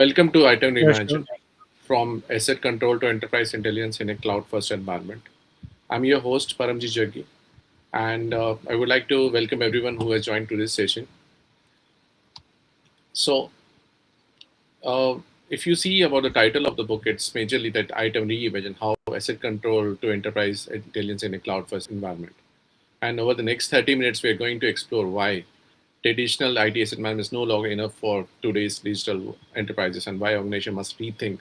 Welcome to ITAM Yeah, sure. Reimagined, from asset control to enterprise intelligence in a cloud-first environment. I'm your host, Paramjiit Jaggii, and I would like to welcome everyone who has joined to this session. So, uh, if you see about the title of the book, it's majorly that ITAM Reimagined, how asset control to enterprise intelligence in a cloud-first environment. And over the next 30 minutes, we're going to explore why traditional IT asset management is no longer enough for today's digital enterprises and why organization must rethink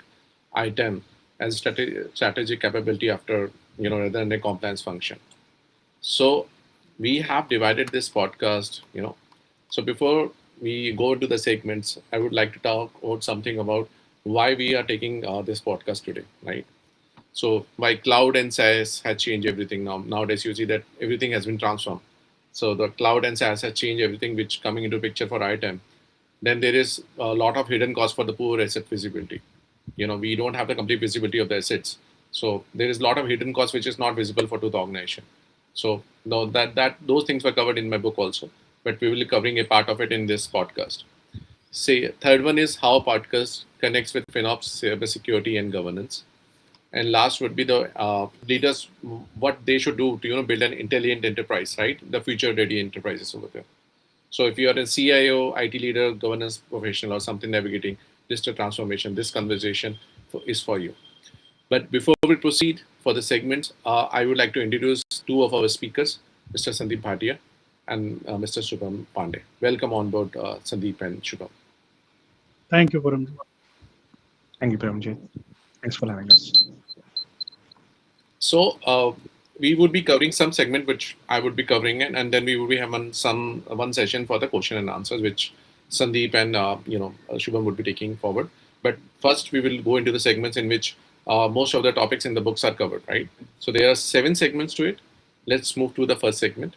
ITEM as strategic capability after, rather than a compliance function. So we have divided this podcast, So before we go into the segments, I would like to talk about something about why we are taking this podcast today, right? So why cloud and SaaS has changed everything now. Nowadays, you see that everything has been transformed. So the cloud and SaaS has changed everything, which coming into picture for ITEM. Then there is a lot of hidden cost for the poor asset visibility. We don't have the complete visibility of the assets. So there is a lot of hidden cost which is not visible for to the organization. So no, that those things were covered in my book also, but we will be covering a part of it in this podcast. Say third one is how podcast connects with FinOps, cybersecurity, and governance. And last would be the leaders, what they should do to build an intelligent enterprise, right? The future ready enterprises over there. So if you are a CIO, IT leader, governance professional, or something navigating digital transformation, this conversation is for you. But before we proceed for the segments, I would like to introduce two of our speakers, Mr. Sandeep Bhatia and Mr. Shubham Pandey. Welcome on board, Sandeep and Shubham. Thank you, Paramji. Thank you, Paramjit. Thanks for having us. So we would be covering some segment which I would be covering, and then we would be having one session for the question and answers, which Sandeep and Shubham would be taking forward. But first, we will go into the segments in which most of the topics in the books are covered, right? So there are 7 segments to it. Let's move to the first segment.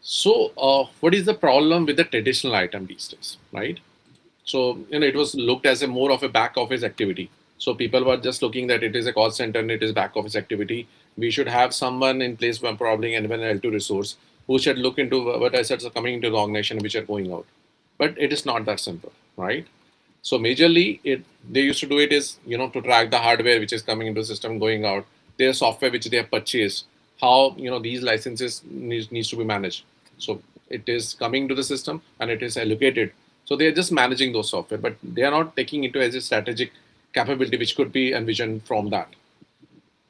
So, what is the problem with the traditional item these days, right? So, it was looked as a more of a back office activity. So people were just looking that it is a call center and it is back office activity. We should have someone in place for probably an L2 resource who should look into what assets are coming into the organization which are going out. But it is not that simple, right? So majorly, they used to do it is to track the hardware which is coming into the system going out, their software which they have purchased, how these licenses needs to be managed. So it is coming to the system and it is allocated. So they are just managing those software, but they are not taking into as a strategic capability which could be envisioned from that.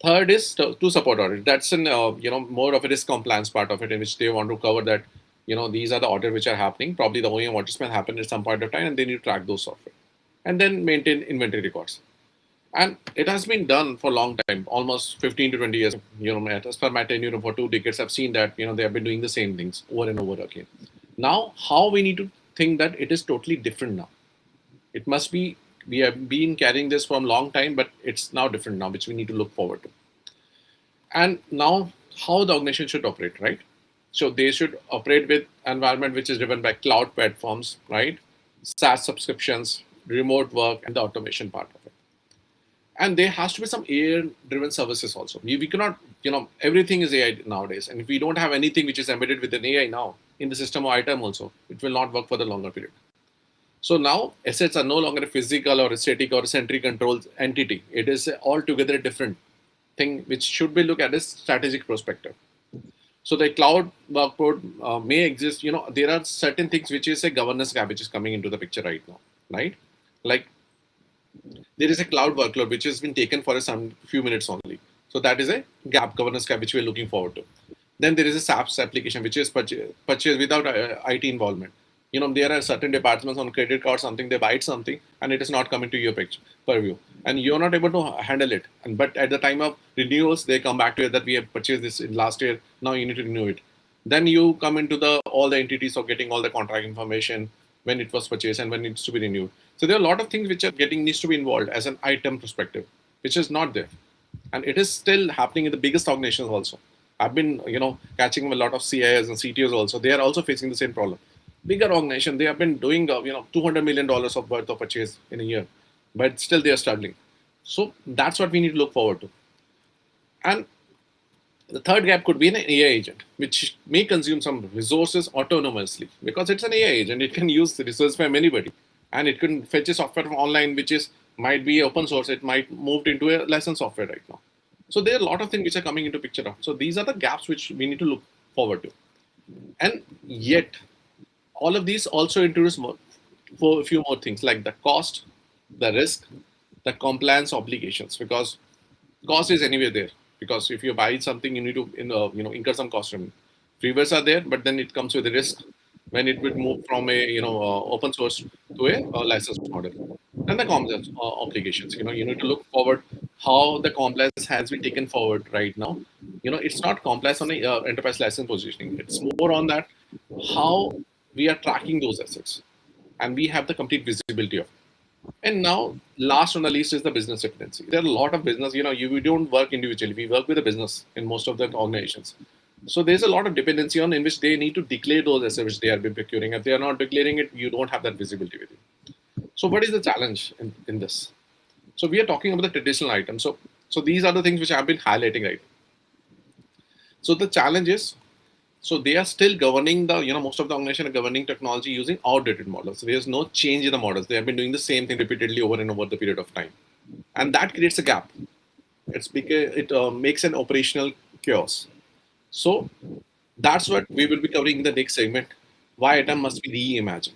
Third is to support audit. That's an more of a risk compliance part of it, in which they want to cover that these are the audit which are happening. Probably the OEM audits may happen at some point of time, and they need to track those software, and then maintain inventory records. And it has been done for a long time, almost 15 to 20 years. As per my tenure for 2 decades, I've seen that they have been doing the same things over and over again. Now, how we need to think that it is totally different now. It must be we have been carrying this for a long time, but it's now different now, which we need to look forward to. And now, how the organization should operate, right? So they should operate with environment which is driven by cloud platforms, right? SaaS subscriptions, remote work, and the automation part of it. And there has to be some AI-driven services also. We cannot, everything is AI nowadays. And if we don't have anything which is embedded with an AI now in the system or item also, it will not work for the longer period. So now assets are no longer a physical or a static or a centrally controlled entity. It is altogether a different thing which should be looked at as strategic perspective. So the cloud workload may exist. There are certain things which is a governance gap which is coming into the picture right now, right? Like there is a cloud workload which has been taken for some few minutes only. So that is a governance gap which we are looking forward to. Then there is a SaaS application which is purchased without IT involvement. There are certain departments on credit card, something they buy something and it is not coming to your purview, and you're not able to handle it. But at the time of renewals, they come back to you that we have purchased this in last year. Now you need to renew it. Then you come into all the entities of getting all the contract information when it was purchased and when it needs to be renewed. So there are a lot of things which are needs to be involved as an item perspective, which is not there, and it is still happening in the biggest organizations also. I've been catching a lot of CIOs and CTOs also. They are also facing the same problem. Bigger organization, they have been doing $200 million of worth of purchase in a year, but still they are struggling. So that's what we need to look forward to. And The third gap could be an AI agent, which may consume some resources autonomously because it's an AI agent. It can use the resources from anybody, and it can fetch a software from online, which is might be open source. It might move into a licensed software right now. So there are a lot of things which are coming into picture now. So these are the gaps which we need to look forward to. And yet, all of these also introduce for a few more things like the cost, the risk, the compliance obligations, because cost is anyway there. Because if you buy something, you need to incur some cost from it. Freewares are there, but then it comes with a risk when it would move from a open source to a licensed model. And the compliance obligations. You need to look forward how the compliance has been taken forward right now. It's not compliance on a enterprise license positioning. It's more on that how we are tracking those assets, and we have the complete visibility of it. And now, last on the list is the business dependency. There are a lot of business. We don't work individually. We work with a business in most of the organizations. So there's a lot of dependency on in which they need to declare those assets which they have been procuring. If they are not declaring it, you don't have that visibility with you. So what is the challenge in this? So we are talking about the traditional items. So these are the things which I've been highlighting, right? So the challenge is, so they are still governing most of the organization are governing technology using outdated models. So there's no change in the models. They have been doing the same thing repeatedly over and over the period of time. And that creates a gap. It's because it makes an operational chaos. So that's what we will be covering in the next segment, why ITAM must be reimagined.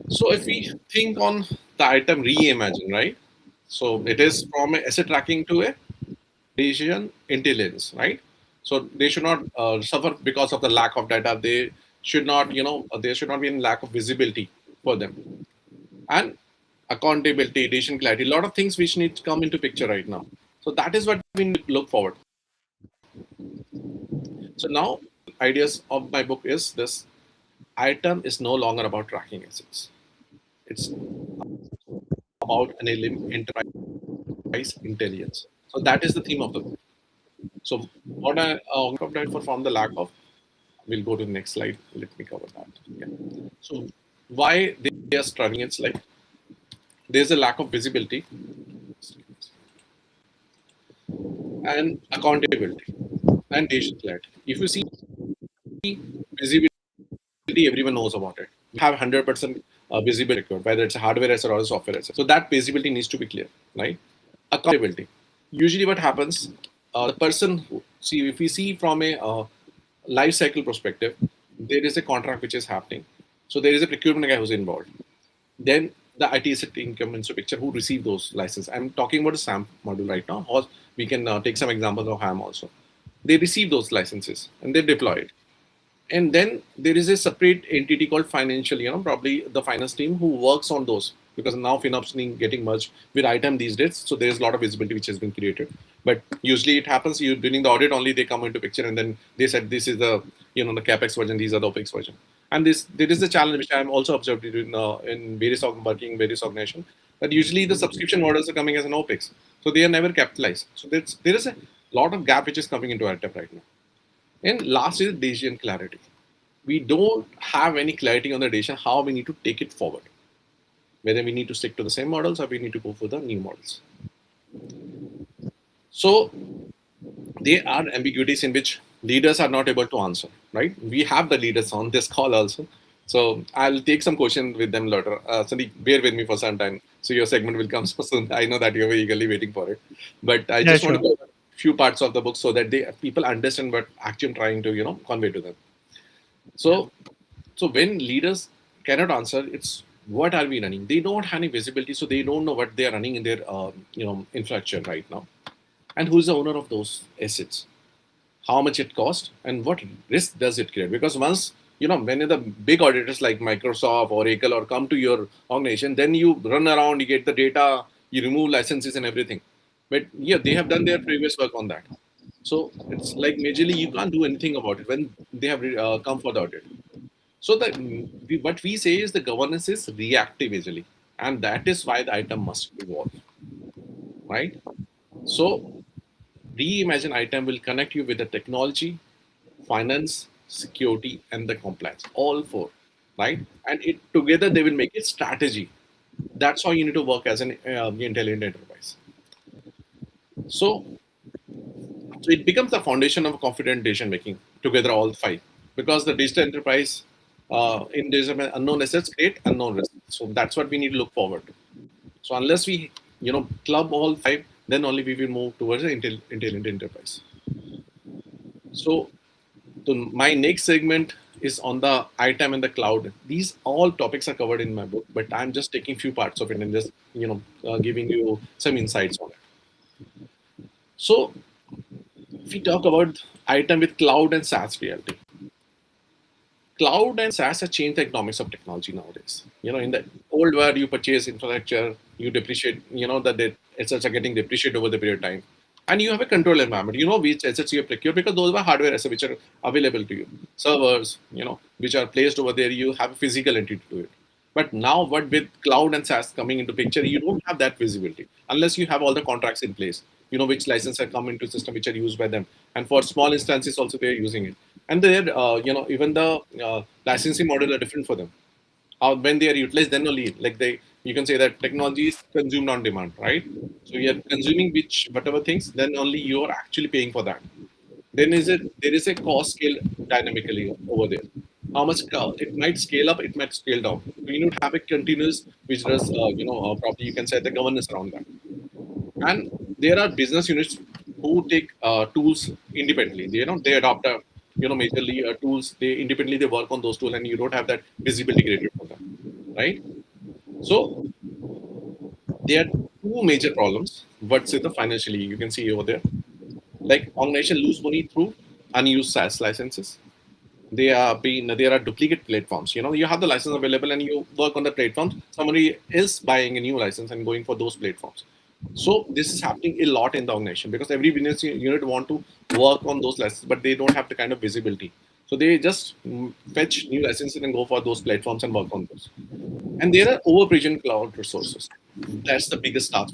So if we think on the ITAM reimagined, right? So it is from a asset tracking to a decision intelligence, right? So they should not suffer because of the lack of data. They should not, there should not be any lack of visibility for them. And accountability, decision clarity, a lot of things which need to come into picture right now. So that is what we need to look forward. So now, ideas of my book is this: ITAM is no longer about tracking assets. It's about enabling enterprise intelligence. So that is the theme of the book. So what I for from the lack of, we'll go to the next slide. Let me cover that. Yeah. So why they are struggling? It's like there's a lack of visibility and accountability and decision clarity. If you see visibility, everyone knows about it. You have 100% visibility, whether it's a hardware asset or a software asset. So that visibility needs to be clear, right? Accountability. Usually, what happens, the person see if we see from a life cycle perspective, there is a contract which is happening. So there is a procurement guy who's involved. Then the IT team comes into picture who receive those licenses. I'm talking about a SAM module right now, or we can take some examples of HAM also. They receive those licenses and they deploy it. And then there is a separate entity called financial, probably the finance team who works on those, because now FinOps getting merged with ITAM these days. So there's a lot of visibility which has been created. But usually it happens during the audit only they come into picture, and then they said this is the the capex version, these are the opex version. And there is a challenge which I'm also observed in various various organizations, that usually the subscription models are coming as an opex, so they are never capitalized. So there is a lot of gap which is coming into ITAM right now. And last is decision clarity. We don't have any clarity on the decision how we need to take it forward, whether we need to stick to the same models or we need to go for the new models. So there are ambiguities in which leaders are not able to answer, right? We have the leaders on this call also. So I'll take some questions with them later. Sandeep, bear with me for some time. So your segment will come so soon. I know that you're eagerly waiting for it. But I just want to go a few parts of the book so that people understand what actually I'm trying to, convey to them. So when leaders cannot answer, it's what are we running? They don't have any visibility, so they don't know what they are running in their infrastructure right now, and who's the owner of those assets, how much it costs, and what risk does it create? Because once when the big auditors like Microsoft, Oracle, or come to your organization, then you run around, you get the data, you remove licenses and everything. But yeah, they have done their previous work on that. So it's like majorly you can't do anything about it when they have come for the audit. So what we say is the governance is reactive usually, and that is why the ITAM must evolve, right? So reimagine ITAM will connect you with the technology, finance, security, and the compliance, all four, right? And it together they will make a strategy That's how you need to work as an intelligent enterprise. So, so it becomes the foundation of confident decision making together, all five, because the digital enterprise in digital unknown assets create unknown risks. So that's what we need to look forward to. So unless we, club all five, then only we will move towards the intelligent enterprise. So my next segment is on the ITAM and the cloud. These all topics are covered in my book, but I'm just taking few parts of it and just giving you some insights on it. So if we talk about ITAM with cloud and SaaS reality, cloud and SaaS have changed the economics of technology nowadays. In the old world, you purchase infrastructure, you depreciate, that the assets are getting depreciated over the period of time. And you have a control environment. You know which assets you have procured because those were hardware assets which are available to you. Servers, which are placed over there, you have a physical entity to it. But now, what with cloud and SaaS coming into picture, you don't have that visibility unless you have all the contracts in place. You know which license are come into system which are used by them, and for small instances also they are using it. And they're even the licensing model are different for them. When they are utilized, then only like you can say that technology is consumed on demand, right? So you are consuming whatever things, then only you are actually paying for that. Then there is a cost scale dynamically over there. How much it might scale up, it might scale down. So you need to have a continuous, which does probably you can say the governance around that. And there are business units who take tools independently. They adopt majorly tools. They independently they work on those tools, and you don't have that visibility created for them, right? So there are two major problems. What's in the financially you can see over there, like organization lose money through unused SaaS licenses. There are duplicate platforms. You have the license available and you work on the platforms. Somebody is buying a new license and going for those platforms. So this is happening a lot in the organization because every business unit want to work on those licenses, but they don't have the kind of visibility. So they just fetch new licenses and go for those platforms and work on those. And there are over cloud resources. That's the biggest task,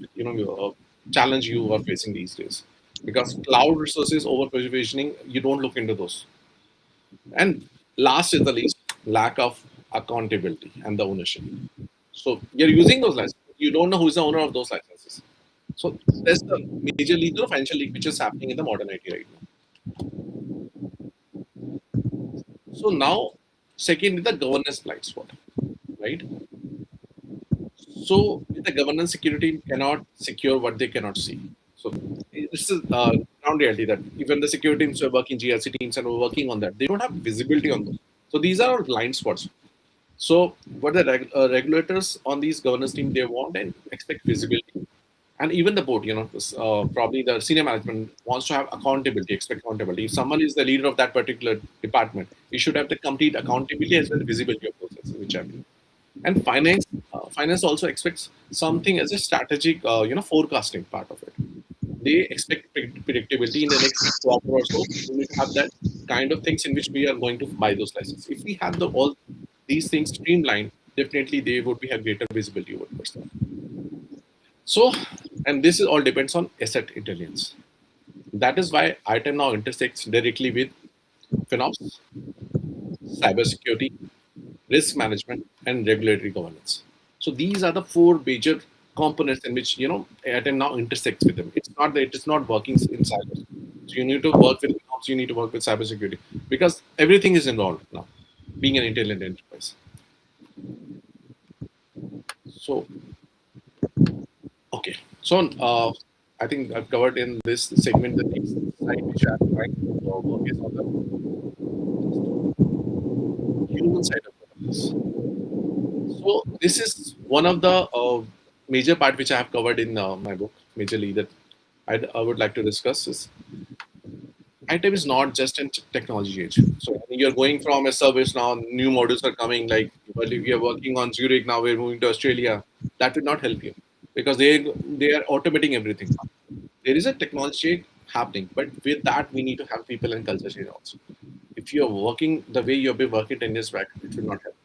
challenge you are facing these days. Because cloud resources over provisioning, you don't look into those. And last is the least, lack of accountability and the ownership. So you're using those licenses, you don't know who's the owner of those licenses. So there's the major lead, financial leak which is happening in the modern IT right now. So now, second is the governance blind spot, right? So with the governance, security cannot secure what they cannot see. So this is ground reality that even the security teams are working, GRC teams and working on that. They don't have visibility on those. So these are all blind spots. So what the regulators on these governance team they want and expect visibility, and even the board, probably the senior management wants to have accountability, expect accountability. If someone is the leader of that particular department, he should have the complete accountability as well as visibility of processes, which have been. And finance also expects something as a strategic, forecasting part of it. They expect predictability in the next quarter or so. We need to have that kind of things in which we are going to buy those licenses. If we have all these things streamlined, definitely they would be have greater visibility over the stuff. So, and this is all depends on asset intelligence. That is why ITAM now intersects directly with FinOps, cybersecurity, risk management, and regulatory governance. So these are the four major components in which ITAM now intersects with them. It's not that it is not working in cyber. So you need to work with FinOps, you need to work with cybersecurity because everything is involved now, being an intelligent enterprise. So okay, so I think I've covered in this segment the next slide which I'm trying to work is on the human side of governance. So this is one of the major part which I have covered in my book, majorly that I would like to discuss is ITAM is not just in technology age. So you're going from a service now, new models are coming. Like well, if you're working on Zurich now, we're moving to Australia. That will not help you because they are automating everything. There is a technology happening, but with that we need to have people and culture change also. If you're working the way you've been working 10 years back, it will not help.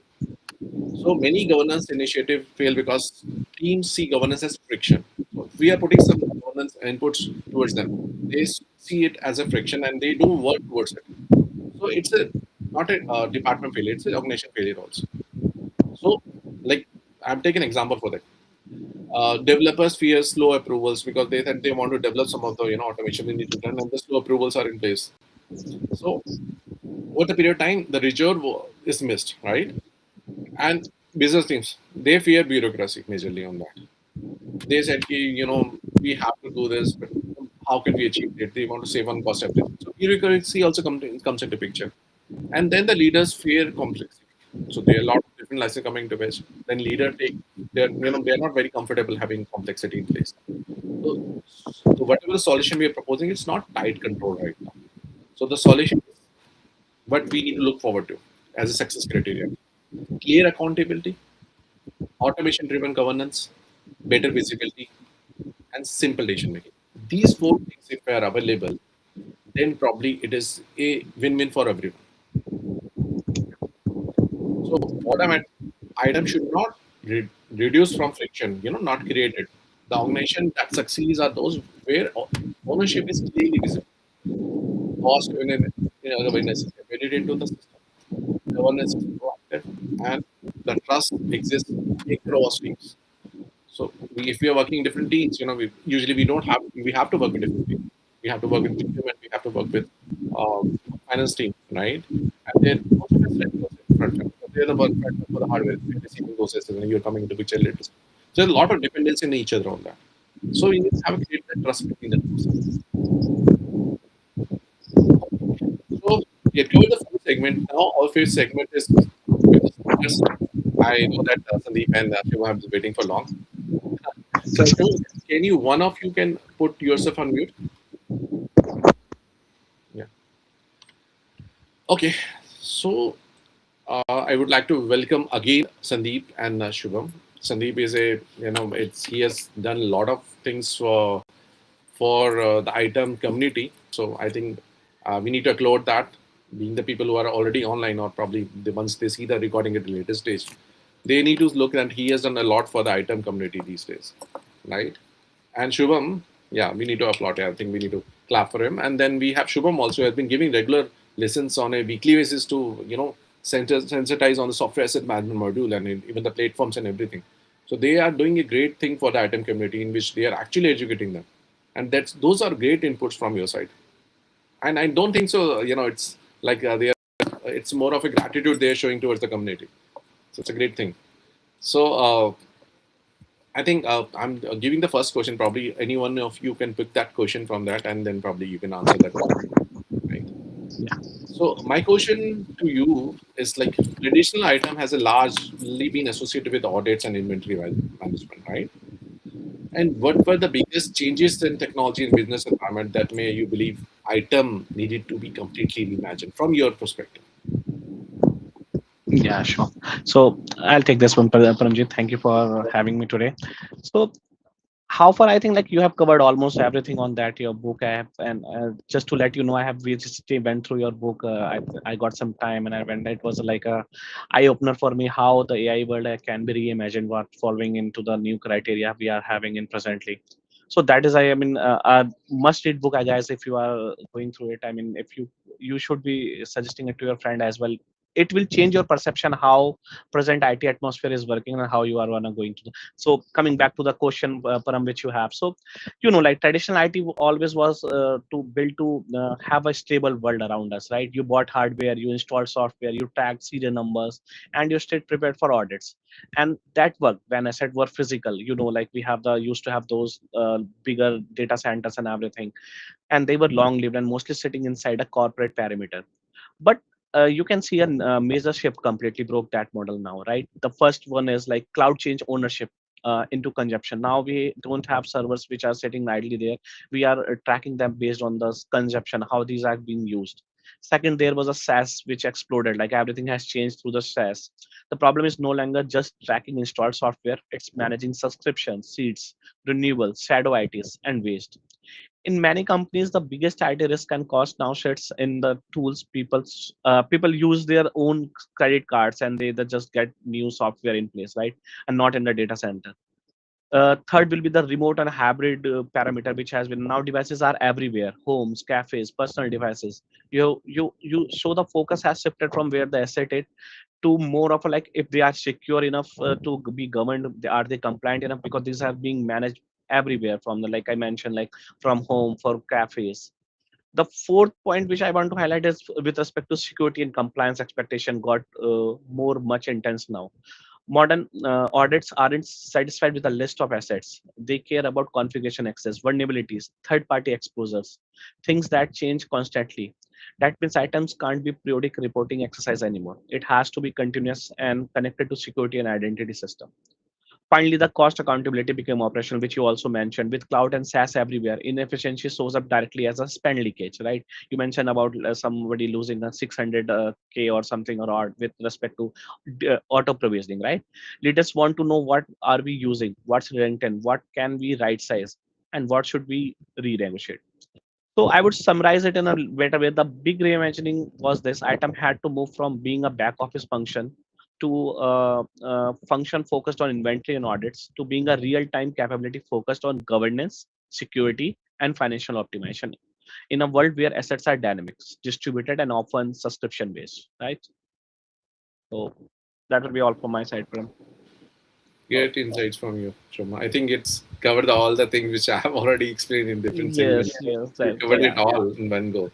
So many governance initiatives fail because teams see governance as friction. So if we are putting some governance inputs towards them, they see it as a friction and they do work towards it. So it's a not a department failure; it's an organization failure also. So, like I'm taking an example for that. Developers fear slow approvals because they think they want to develop some of the automation they need to done, and the slow approvals are in place. So over the period of time, the reserve is missed, right? And business teams, they fear bureaucracy majorly on that. They said, we have to do this, but how can we achieve it? They want to save on cost everything. So bureaucracy also comes into picture. And then the leaders fear complexity. So there are a lot of different lessons coming to which then leader take they're not very comfortable having complexity in place. So, so whatever the solution we are proposing, it's not tight control right now. So the solution is what we need to look forward to as a success criteria. Clear accountability, automation driven governance, better visibility, and simple decision making. These four things, if they are available, then probably it is a win-win for everyone. So bottom at item should not reduce from friction, not created. The organization that succeeds are those where ownership is clearly visible. Cost awareness is embedded into the system. Governance is proactive, and the trust exists across teams. So if we are working in different teams, we don't have we have to work with different teams. We have to work with procurement. We have to work with finance team, right? And then also facility goes in front end. They're the work front end for the hardware. They're receiving those systems, and you're coming into picture later. So there's a lot of dependency in each other on that. So you need to have a create that trust between the two systems. So we have covered the fourth segment. Now our fifth segment is with the speakers. I know that Sandeep and Shiva have been waiting for long. So can you one of you can put yourself on mute? Yeah. Okay. So I would like to welcome again Sandeep and Shubham. Sandeep is he has done a lot of things for the ITAM community. So I think we need to applaud that. Being the people who are already online, or probably the ones they see the recording at the later stage, they need to look that he has done a lot for the ITAM community these days, right? And Shubham, yeah, we need to applaud. I think we need to clap for him. And then we have Shubham also has been giving regular lessons on a weekly basis to sensitize on the software asset management module and even the platforms and everything. So they are doing a great thing for the ITAM community in which they are actually educating them, and those are great inputs from your side. And I don't think so. It's like they are. It's more of a gratitude they are showing towards the community. So it's a great thing. So I think I'm giving the first question. Probably any one of you can pick that question from that, and then probably you can answer that one. Right. So my question to you is like traditional item has a largely been associated with audits and inventory management, right? And what were the biggest changes in technology and business environment that may you believe item needed to be completely reimagined from your perspective? Yeah, sure. So I'll take this one, Paramjit. Thank you for having me today. So how far I think like you have covered almost everything on that your book. I have, and just to let you know, I have recently went through your book. I got some time and I went. It was like a eye opener for me how the AI world can be reimagined, what following into the new criteria we are having in presently. So that is I mean a must read book, I guess. If you are going through it, I mean, if you should be suggesting it to your friend as well. It will change your perception how present IT atmosphere is working and how you are gonna going to. So coming back to the question, Param, which you have. So, like traditional IT always was to build to have a stable world around us, right? You bought hardware, you installed software, you tagged serial numbers, and you stayed prepared for audits. And that worked when assets were physical. Like we have the used to have those bigger data centers and everything, and they were long lived and mostly sitting inside a corporate perimeter. But you can see a major shift completely broke that model now, right? The first one is like cloud change ownership into consumption. Now we don't have servers which are sitting idly there. We are tracking them based on the consumption, how these are being used. Second, there was a SaaS which exploded. Like everything has changed through the SaaS. The problem is no longer just tracking installed software; it's managing subscriptions, seats, renewals, shadow ITs, and waste. In many companies, the biggest IT risk and cost now sits in the tools. People use their own credit cards and they just get new software in place, right? And not in the data center. Third will be the remote and hybrid parameter, which has been now devices are everywhere, homes, cafes, personal devices. So the focus has shifted from where the asset is to more of a like if they are secure enough to be governed, are they compliant enough, because these are being managed everywhere from the like I mentioned, like from home for cafes. The fourth point which I want to highlight is with respect to security and compliance expectation got more much intense now. Modern audits aren't satisfied with a list of assets. They care about configuration access, vulnerabilities, third party exposures, things that change constantly. That means items can't be periodic reporting exercise anymore. It has to be continuous and connected to security and identity system. Finally, the cost accountability became operational, which you also mentioned. With cloud and SaaS everywhere, inefficiency shows up directly as a spend leakage, right? You mentioned about somebody losing a 600K or something or odd with respect to auto provisioning, right? Leaders want to know what are we using, what's redundant, what can we right size, and what should we renegotiate. So I would summarize it in a better way. The big reimagining was this: item had to move from being a back office function to function focused on inventory and audits to being a real-time capability focused on governance, security, and financial optimization. In a world where assets are dynamics, distributed, and often subscription-based, right? So that will be all from my side, Prem. Great insights from you, Shoma. I think it's covered all the things which I have already explained in different segments. Yes, yes, You that, covered yeah, it all in one go.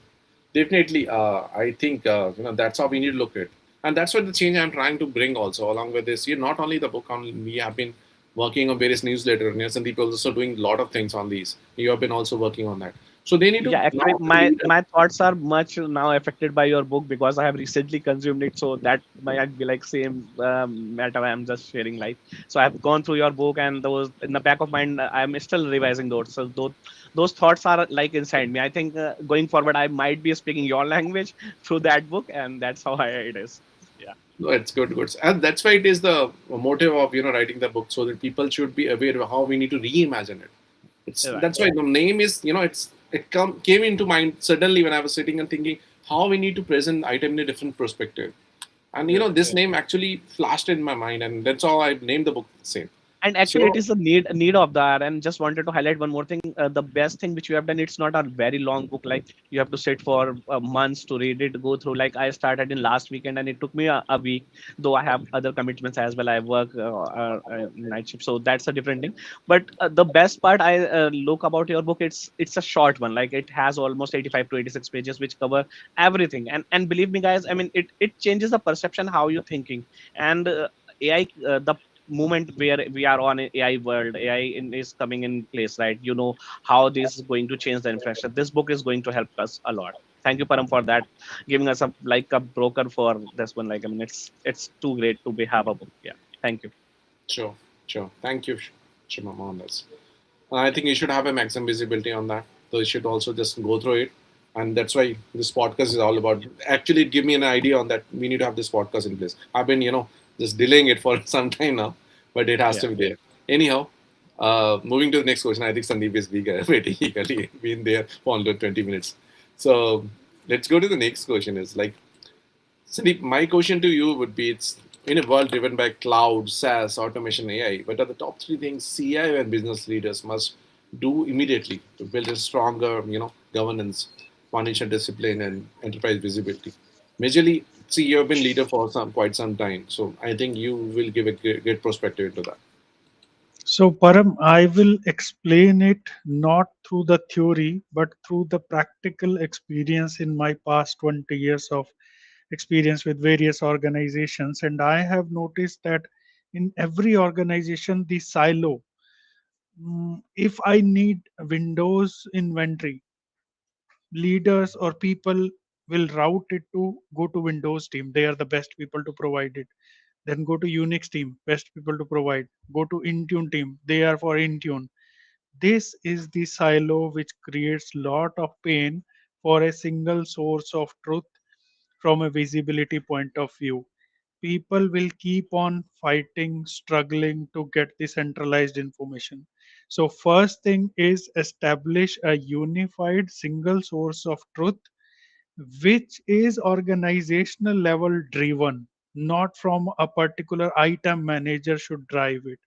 Definitely, I think that's how we need to look at it, and that's what the change I'm trying to bring also along with this. You not only the book on we have been working on various newsletters. And Sandeep is also doing a lot of things on these. You have been also working on that. So they need yeah. to Actually, now my thoughts are much now affected by your book because I have recently consumed it. So that might be like same matter I'm just sharing. Like, so I've gone through your book, and those in the back of mind, I'm still revising those. So those thoughts are like inside me. I think going forward, I might be speaking your language through that book, and that's how it is. Yeah. no, it's good, good, and that's why it is the motive of writing the book so that people should be aware of how we need to reimagine it. It's Right. that's why the name is came into mind suddenly when I was sitting and thinking how we need to present item in a different perspective, and Yeah. this name actually flashed in my mind, and that's how I named the book the same. And actually it So is a need of that. And just wanted to highlight one more thing. The best thing which you have done, it's not a very long book, like you have to sit for months to read it, go through. Like I started in last weekend and it took me a week, though I have other commitments as well. I work night shift, so that's a different thing. But the best part I look about your book, it's a short one. Like it has almost 85 to 86 pages which cover everything. And believe me guys, I mean it changes the perception how you're thinking. And AI, the moment where we are on an AI world, AI is coming in place, right? You know how this is going to change the infrastructure. This book is going to help us a lot. Thank you, Param, for that, giving us a like a broker for this one. Like I mean, it's too great to be have a book. Yeah, thank you. sure, sure. Thank you, Shimama, on this. I think you should have a maximum visibility on that. So you should also just go through it. And that's why this podcast is all about. Actually, it gave me an idea on that we need to have this podcast in place. I've been, just delaying it for some time now, but it has Yeah. to be there. Anyhow, moving to the next question. I think Sandeep is waiting eagerly, been there for under 20 minutes. So let's go to the next question. Is like, Sandeep, my question to you would be: it's in a world driven by cloud, SaaS, automation, AI. What are the top three things CIO and business leaders must do immediately to build a stronger, governance, financial discipline, and enterprise visibility? Majorly, see, you've been leader for quite some time, so I think you will give a great perspective into that. So, Param, I will explain it not through the theory, but through the practical experience in my past 20 years of experience with various organizations. And I have noticed that in every organization, the silo, if I need Windows inventory, leaders or people will route it to go to Windows team. They are the best people to provide it. Then go to Unix team, best people to provide. Go to Intune team, they are for Intune. This is the silo which creates lot of pain for a single source of truth from a visibility point of view. People will keep on fighting, struggling to get the centralized information. So, first thing is establish a unified single source of truth which is organizational level driven, not from a particular item manager should drive it.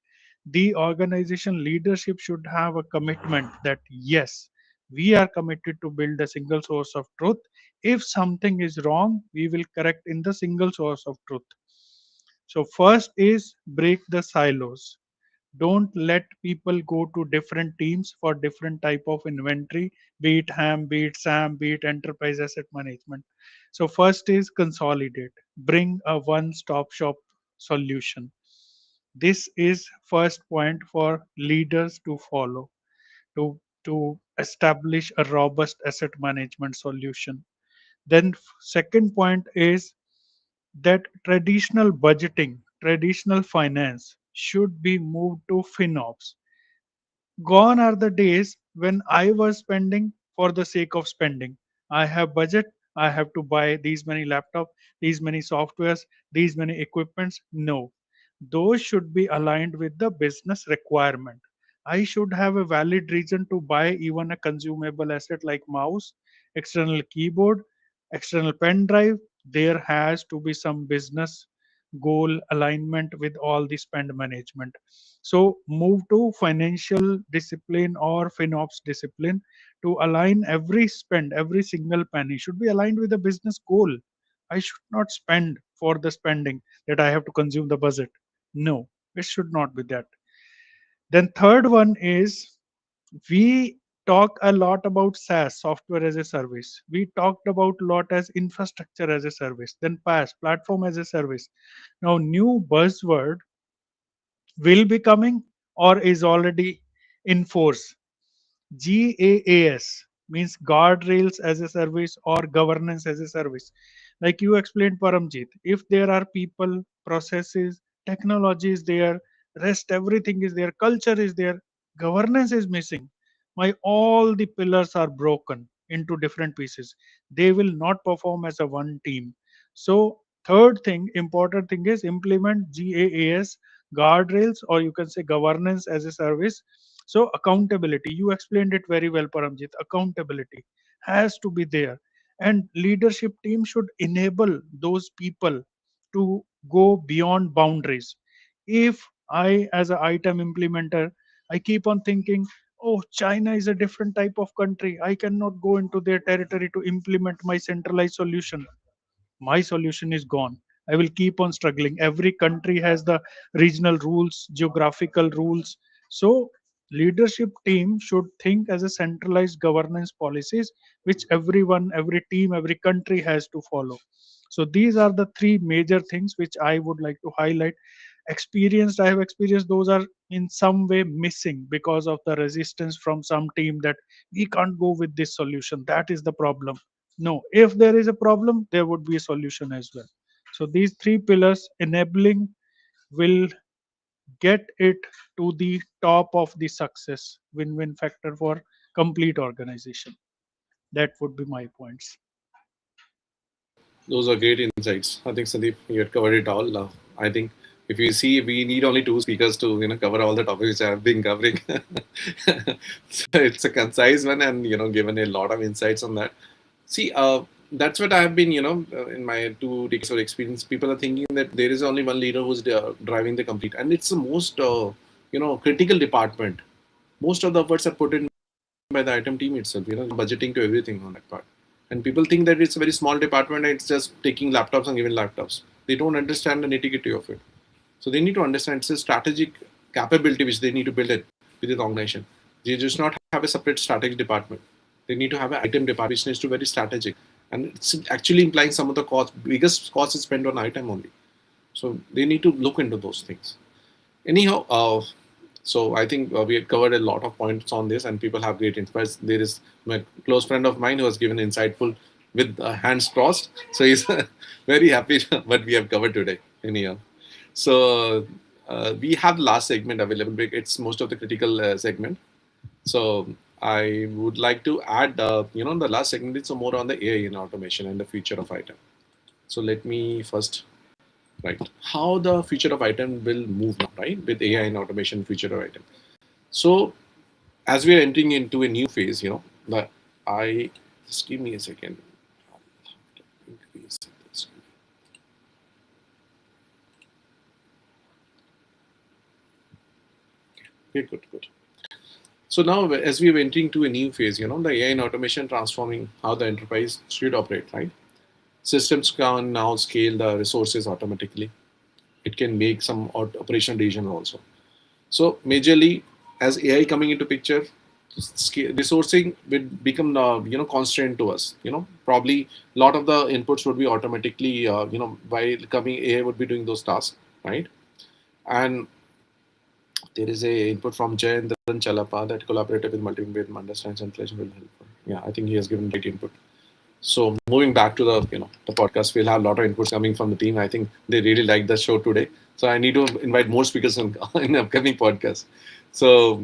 The organization leadership should have a commitment that yes, we are committed to build a single source of truth. If something is wrong, we will correct in the single source of truth. So first is break the silos. Don't let people go to different teams for different type of inventory, be it ham, be it sam, be it enterprise asset management. So first is consolidate, bring a one stop shop solution. This is first point for leaders to follow, to establish a robust asset management solution. Then second point is that traditional budgeting, traditional finance should be moved to FinOps. Gone are the days when I was spending for the sake of spending. I have budget, I have to buy these many laptops, these many softwares, these many equipments. No. Those should be aligned with the business requirement. I should have a valid reason to buy even a consumable asset like mouse, external keyboard, external pen drive. There has to be some business goal alignment with all the spend management. So move to financial discipline or FinOps discipline to align every spend, every single penny should be aligned with the business goal. I should not spend for the spending that I have to consume the budget. No, it should not be that. Then third one is we talk a lot about SaaS, software as a service. We talked about a lot as infrastructure as a service. Then PaaS, platform as a service. Now new buzzword will be coming or is already in force. GaaS means guardrails as a service or governance as a service. Like you explained, Paramjit, if there are people, processes, technology is there, rest everything is there, culture is there, governance is missing. My all the pillars are broken into different pieces. They will not perform as a one team. So third thing, important thing is implement GaaS guardrails or you can say governance as a service. So accountability, you explained it very well, Paramjit. Accountability has to be there, and leadership team should enable those people to go beyond boundaries. If I, as an ITAM implementer, I keep on thinking, oh, China is a different type of country. I cannot go into their territory to implement my centralized solution. My solution is gone. I will keep on struggling. Every country has the regional rules, geographical rules. So leadership team should think as a centralized governance policies which everyone, every team, every country has to follow. So these are the three major things which I would like to highlight. Experienced, I have experienced those are in some way missing because of the resistance from some team that we can't go with this solution. That is the problem. No, if there is a problem, there would be a solution as well. So these three pillars enabling will get it to the top of the success win-win factor for complete organization. That would be my points. Those are great insights. I think Sandeep, you had covered it all. I think if you see, we need only two speakers to cover all the topics I have been covering. So it's a concise one, and given a lot of insights on that. See, that's what I have been, in my 2 decades of experience. People are thinking that there is only one leader who's driving the complete, and it's the most, critical department. Most of the efforts are put in by the item team itself, budgeting to everything on that part. And people think that it's a very small department and it's just taking laptops and giving laptops. They don't understand the nitty-gritty of it. So they need to understand it's a strategic capability which they need to build it within the organization. They just not have a separate strategic department. They need to have an item department which needs to be very strategic. And it's actually implying some of the cost, biggest cost is spent on item only. So they need to look into those things. Anyhow, so I think we had covered a lot of points on this, and people have great insights. There is my close friend of mine who has given insightful with hands crossed. So he's very happy what we have covered today. Anyhow, so we have the last segment available. It's most of the critical segment. So I would like to add, the last segment is more on the AI in automation and the future of item. So let me first right how the future of item will move now, right, with AI and automation future of item. So as we are entering into a new phase, the I just give me a second. Increase this. Okay, good. So now, as we are entering to a new phase, the AI and automation transforming how the enterprise should operate, right? Systems can now scale the resources automatically. It can make some operational decisions also. So majorly, as AI coming into picture, resourcing will become constraint to us. Probably a lot of the inputs would be automatically while coming AI would be doing those tasks, right? And there is a input from Jayendran Chalapa that collaborated with multimedia understands inflation will help. Yeah, I think he has given great input. So moving back to the podcast, we'll have a lot of inputs coming from the team. I think they really like the show today. So I need to invite more speakers in upcoming podcasts. So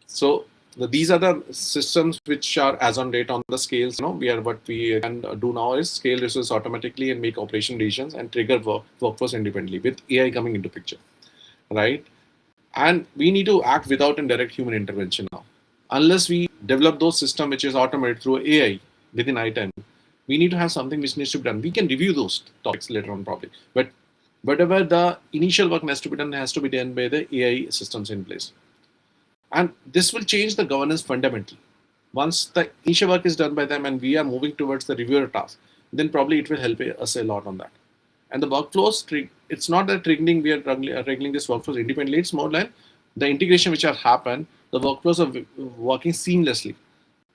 so these are the systems which are as on date on the scales. What we can do now is scale resources automatically and make operation decisions and trigger workforce independently with AI coming into picture, right? And we need to act without a direct human intervention now. Unless we develop those systems which is automated through AI within ITAM, we need to have something which needs to be done. We can review those topics later on probably, but whatever the initial work has to be done has to be done by the AI systems in place. And this will change the governance fundamentally. Once the initial work is done by them and we are moving towards the reviewer task, then probably it will help us a lot on that. And the workflows, it's not that we are regulating this workflows independently. It's more like the integration which have happened, the workflows are working seamlessly.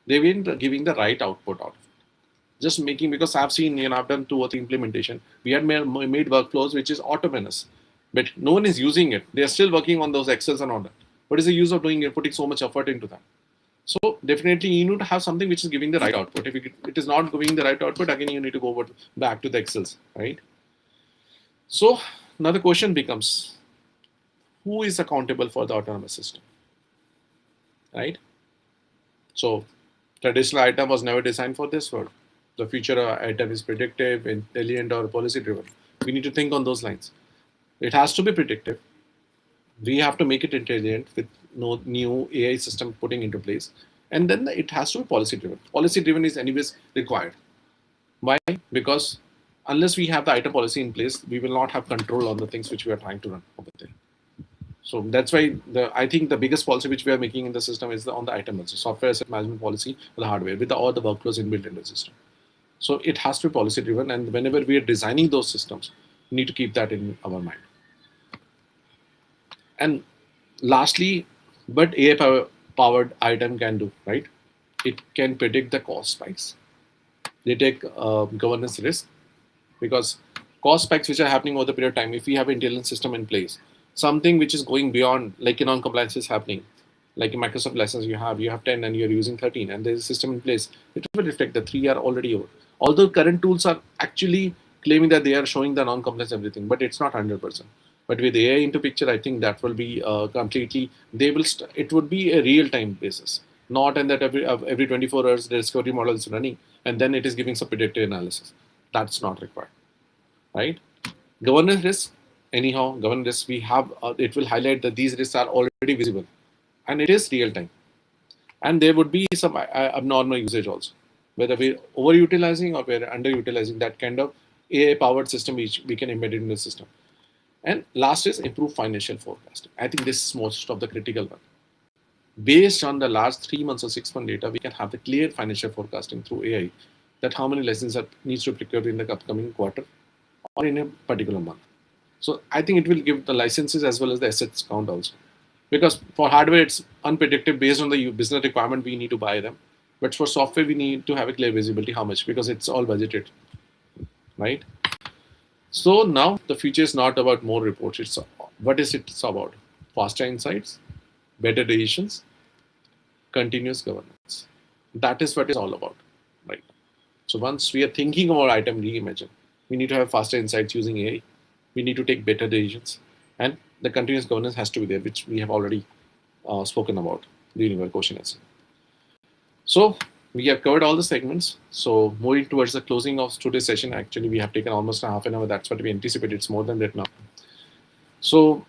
They've been giving the right output out of it. Just making, because I've seen, I've done 2 or 3 implementation. We had made workflows which is autonomous, but no one is using it. They're still working on those Excels and all that. What is the use of doing it, putting so much effort into that? So definitely you need to have something which is giving the right output. If it is not giving the right output, again you need to go back to the Excels, right? So now the question becomes, who is accountable for the autonomous system, right? So traditional ITAM was never designed for this world. The future ITAM is predictive, intelligent, or policy driven. We need to think on those lines. It has to be predictive. We have to make it intelligent with no new AI system putting into place. And then it has to be policy driven. Policy driven is anyways required. Why? Because unless we have the ITAM policy in place, we will not have control on the things which we are trying to run over there. So that's why I think the biggest policy which we are making in the system is on the ITAM, software asset management policy for the hardware, with all the workflows inbuilt in the system. So it has to be policy driven, and whenever we are designing those systems, we need to keep that in our mind. And lastly, but AI powered ITAM can do, right? It can predict the cost spikes. They take governance risk, because cost spikes which are happening over the period of time, if we have an intelligence system in place, something which is going beyond, like non-compliance is happening, like a Microsoft license you have 10 and you're using 13, and there's a system in place, it will reflect the 3 are already over. Although current tools are actually claiming that they are showing the non-compliance everything, but it's not 100%. But with AI into picture, I think that will be completely, it would be a real-time basis, not in that every 24 hours the discovery model is running and then it is giving some predictive analysis. That's not required, right? Governance risk, anyhow, governance risk, we have, it will highlight that these risks are already visible and it is real time. And there would be some abnormal usage also, whether we're overutilizing or we're underutilizing that kind of AI powered system which we can embed in the system. And last is improve financial forecasting. I think this is most of the critical one. Based on the last 3 months or 6 month data, we can have the clear financial forecasting through AI, that how many lessons needs to be procured in the upcoming quarter or in a particular month. So I think it will give the licenses as well as the assets count also. Because for hardware, it's unpredictable based on the business requirement, we need to buy them. But for software, we need to have a clear visibility how much, because it's all budgeted, right? So now the future is not about more reports. It's what is it's about? Faster insights, better decisions, continuous governance. That is what it's all about, right? So once we are thinking about ITAM Reimagined, we need to have faster insights using AI. We need to take better decisions, and the continuous governance has to be there, which we have already spoken about during our question answer. So we have covered all the segments. So moving towards the closing of today's session, actually we have taken almost a half an hour. That's what we anticipated. It's more than that now. So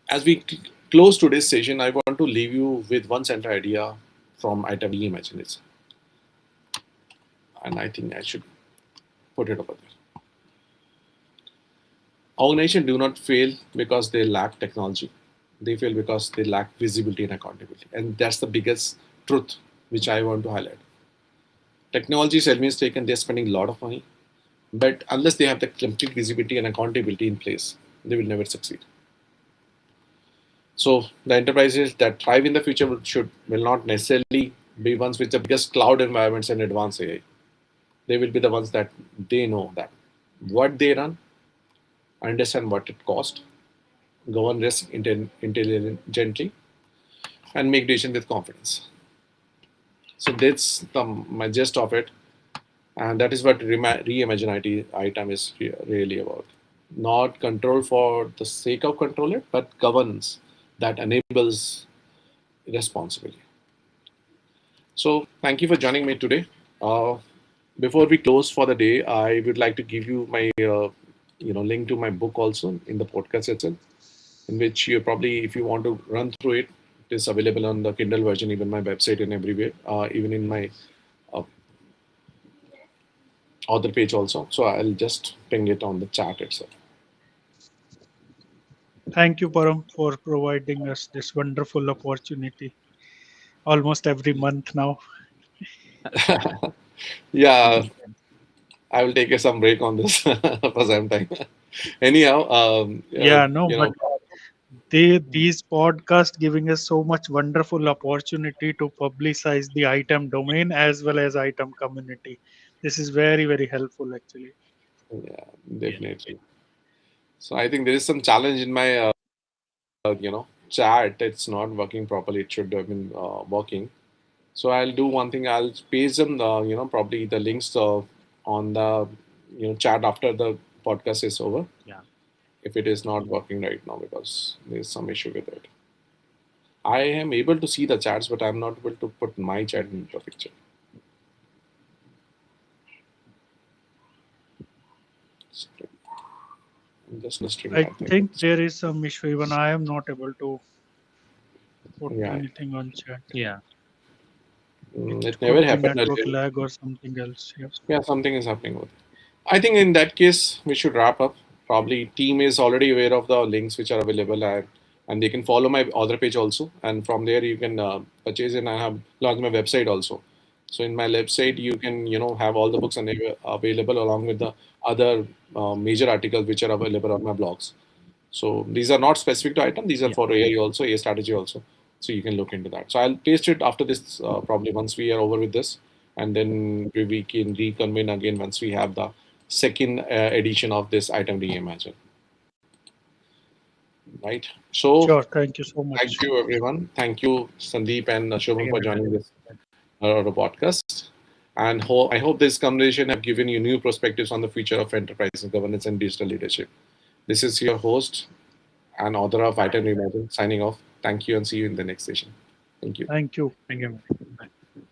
as we close today's session, I want to leave you with one central idea from ITAM Reimagined. And I think I should put it over there. Organizations do not fail because they lack technology. They fail because they lack visibility and accountability. And that's the biggest truth which I want to highlight. Technology is taken, they're spending a lot of money, but unless they have the complete visibility and accountability in place, they will never succeed. So the enterprises that thrive in the future will not necessarily be ones with the biggest cloud environments and advanced AI. They will be the ones that they know that what they run, understand what it costs, govern risk intelligently, and make decisions with confidence. So that's my gist of it, and that is what Reimagine ITAM is really about. Not control for the sake of control it, but governance that enables responsibility. So thank you for joining me today. Uh, Before we close for the day, I would like to give you my link to my book also in the podcast itself, in which you probably, if you want to run through it, it is available on the Kindle version, even my website and everywhere, even in my uh, author page also. So I'll just ping it on the chat itself. Thank you, Param, for providing us this wonderful opportunity almost every month now. Yeah, I will take some break on this for some time. Anyhow, Yeah, no, but these podcasts giving us so much wonderful opportunity to publicize the item domain as well as item community. This is very, very helpful actually. yeah, definitely. So I think there is some challenge in my chat. It's not working properly. It should have been working. So I'll do one thing. I'll paste them the probably the links on the chat after the podcast is over. Yeah. If it is not working right now because there's some issue with it. I am able to see the chats, but I'm not able to put my chat in the picture. I'm just listing I that thing. think there is some issue. Even I am not able to put Yeah, anything on chat. Yeah. It it never could be happened network earlier. lag or something else. Yep. Yeah, something is happening with it. I think in that case, we should wrap up. Probably team is already aware of the links which are available, and they can follow my author page also. And from there, you can purchase, and I have launched my website also. So in my website, you can have all the books available along with the other major articles which are available on my blogs. So these are not specific to item; these are Yeah. for AI also, AI strategy also. So you can look into that. So I'll paste it after this, probably once we are over with this, and then we can reconvene again once we have the second edition of this item reimagine. Right. So Sure. Thank you so thank much. you everyone. Thank you Sandeep and Shubham for Again, joining this podcast. And I hope this conversation have given you new perspectives on the future of enterprise governance and digital leadership. This is your host and author of Item Reimagined signing off. Thank you and see you in the next session. Thank you. Thank you. thank you.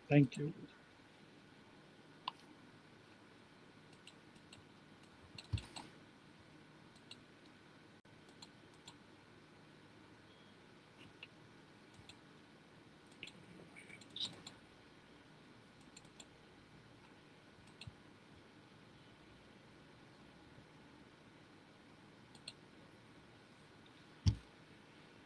Thank you.